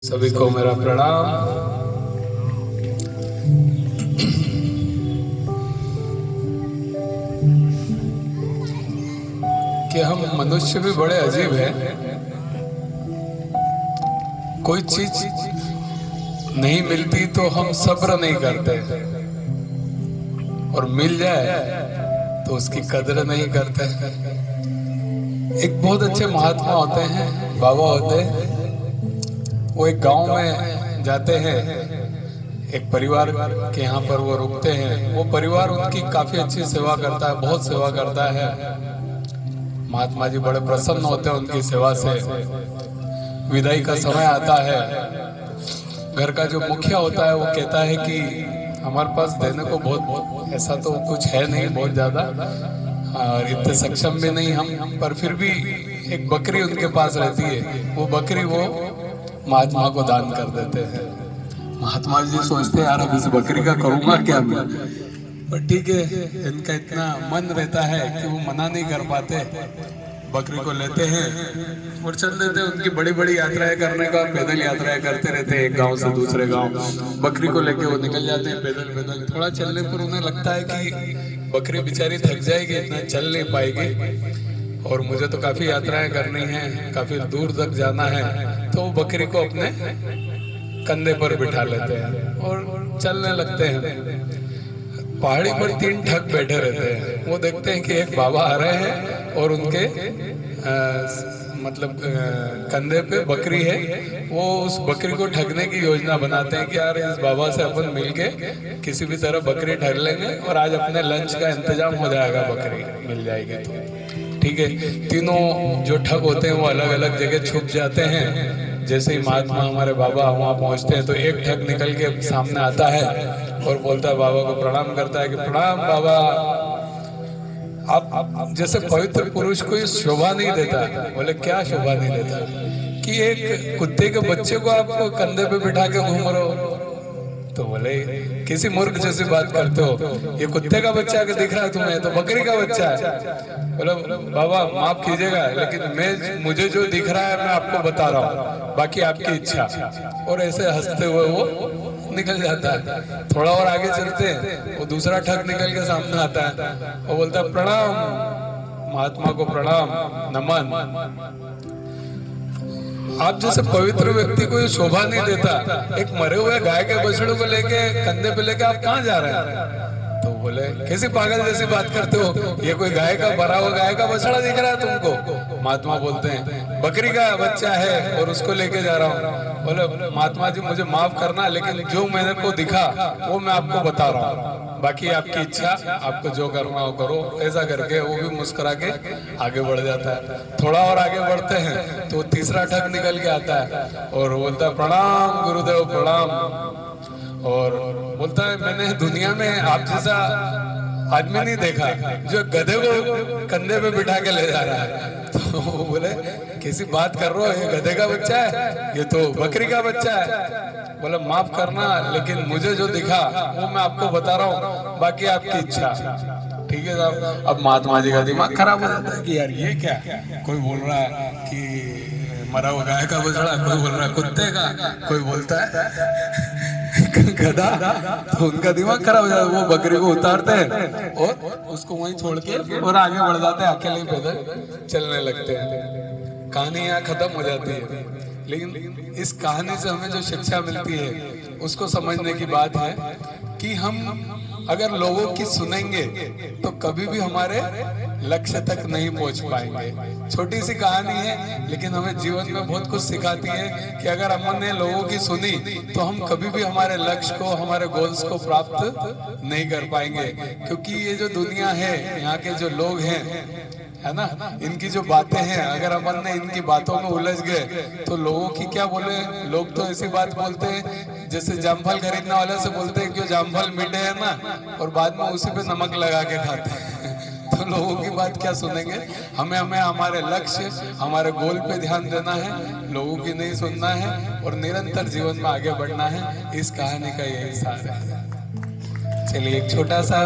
सभी को मेरा प्रणाम। कि हम मनुष्य भी बड़े अजीब हैं। कोई चीज नहीं मिलती तो हम सब्र नहीं करते, और मिल जाए तो उसकी कदर नहीं करते। एक बहुत अच्छे महात्मा होते हैं, बाबा होते हैं। वो एक गांव में जाते हैं, एक परिवार के यहाँ पर वो रुकते हैं। वो परिवार उनकी काफी अच्छी सेवा करता है, बहुत सेवा करता है। महात्मा जी बड़े प्रसन्न होते हैं उनकी सेवा से। विदाई का समय आता है, घर का जो मुखिया होता है वो कहता है कि हमारे पास देने को बहुत ऐसा तो कुछ है नहीं, बहुत ज्यादा, और इतने सक्षम भी नहीं हम, पर फिर भी एक बकरी उनके पास रहती है। वो बकरी वो महात्मा को दान कर देते हैं। महात्मा जी सोचते हैं यार अब इस बकरी का करूंगा क्या मैं, पर ठीक है, इनका इतना मन रहता है कि वो मना नहीं कर पाते। बकरी को लेते हैं और चल देते हैं। उनकी बड़ी बड़ी यात्राएं करने का, पैदल यात्राएं करते रहते हैं एक गांव से दूसरे गांव। बकरी को लेके वो निकल जाते हैं पैदल पैदल। थोड़ा चलने पर उन्हें लगता है कि बकरी बेचारी थक जाएगी, इतना चल नहीं पाएगी, और मुझे तो काफी यात्राएं करनी है, काफी दूर तक जाना है। तो वो बकरी को अपने कंधे पर बिठा लेते हैं और चलने लगते हैं। पहाड़ी पर 3 ठग बैठे रहते हैं। वो देखते हैं कि एक बाबा आ रहे हैं और उनके कंधे पे बकरी है। वो उस बकरी को ठगने की योजना बनाते हैं कि यार इस बाबा से अपन मिलके किसी भी तरह बकरी ठग लेंगे और आज अपने लंच का इंतजाम हो जाएगा, बकरी मिल जाएगी तो ठीक है। तीनों जो ठग होते हैं वो अलग अलग जगह छुप जाते हैं। जैसे ही महात्मा हमारे बाबा वहाँ पहुँचते हैं तो एक ठग निकल के सामने आता है और बोलता है, बाबा को प्रणाम करता है कि प्रणाम बाबा, आप जैसे पवित्र पुरुष को ये शोभा नहीं देता। बोले क्या शोभा नहीं देता? कि एक कुत्ते के बच्चे को आप कंधे पे बिठा के घूम रहे हो। तो बोले किसी मूर्ख जैसी बात करते हो, ये कुत्ते का बच्चा के दिख रहा है तुम्हें, तो बकरी का बच्चा है। बोले बाबा माफ कीजिएगा, लेकिन मुझे जो दिख रहा है मैं आपको बता रहा हूँ, बाकी आपकी इच्छा। और ऐसे हंसते हुए वो निकल जाता है। थोड़ा और आगे चलते हैं, वो दूसरा ठग निकल के सामने आता है। वो बोलता है प्रणाम महात्मा को, प्रणाम नमन। आप जैसे पवित्र व्यक्ति को ये शोभा नहीं देता। एक मरे हुए गाय के बछड़े को लेके कंधे पे लेके आप कहाँ जा रहे हैं? तो बोले कैसी पागल जैसी बात करते हो, ये कोई गाय का भरा हुआ गाय का बछड़ा दिख रहा है तुमको? महात्मा बोलते हैं बकरी का बच्चा है और उसको लेके जा रहा हूँ। बोले महात्मा जी मुझे माफ करना, लेकिन जो मैंने को दिखा वो मैं आपको बता रहा हूँ, बाकी आपकी इच्छा, आपको जो करना हो करो। ऐसा करके वो भी मुस्कुरा के आगे बढ़ जाता है। थोड़ा और आगे बढ़ते हैं तो तीसरा ठग निकल के आता है और बोलता है प्रणाम गुरुदेव प्रणाम, और बोलता है मैंने दुनिया में आप जैसा आदमी नहीं देखा जो गधे को कंधे पे बिठा के ले जा रहा है। तो बोले कैसी बात कर रहे हो, ये गधे का बच्चा है, ये तो बकरी का बच्चा है। बोले माफ करना, लेकिन मुझे जो दिखा वो मैं आपको बता रहा हूँ, बाकी आपकी इच्छा। ठीक है साहब। अब महात्मा जी का दिमाग खराब हो जाता है कि यार ये क्या, कोई बोल रहा है कि मरा हुआ गाय का बछड़ा, कोई बोल रहा है कुत्ते का, कोई बोलता है गधा। तो उनका दिमाग खराब हो जाता है। वो बकरी को उतारते हैं और उसको वहीं छोड़ के और आगे बढ़ जाते हैं, अकेले पैदल चलने लगते हैं। कहानी यहाँ खत्म हो जाती है, लेकिन इस कहानी से हमें जो शिक्षा मिलती है उसको समझने की बात है कि हम अगर लोगों की सुनेंगे तो कभी भी हमारे लक्ष्य तक नहीं पहुंच पाएंगे। छोटी सी कहानी है, लेकिन हमें जीवन में बहुत कुछ सिखाती है कि अगर हमने लोगों की सुनी तो हम कभी भी हमारे लक्ष्य को, हमारे गोल्स को प्राप्त नहीं कर पाएंगे। क्योंकि ये जो दुनिया है, यहाँ के जो लोग हैं, है ना, इनकी जो बातें हैं, अगर अपन ने इनकी बातों में उलझ गए तो लोगों की क्या बोले। लोग तो ऐसी बात बोलते हैं जैसे जामफल खरीदने वाले से बोलते हैं कि जामफल मीठे है ना, और बाद में उसी पे नमक लगा के खाते हैं। तो लोगों की बात क्या सुनेंगे? हमें हमारे लक्ष्य, हमारे गोल पे ध्यान देना है, लोगों की नहीं सुनना है और निरंतर जीवन में आगे बढ़ना है। इस कहानी का यही सार है। चलिए एक छोटा सा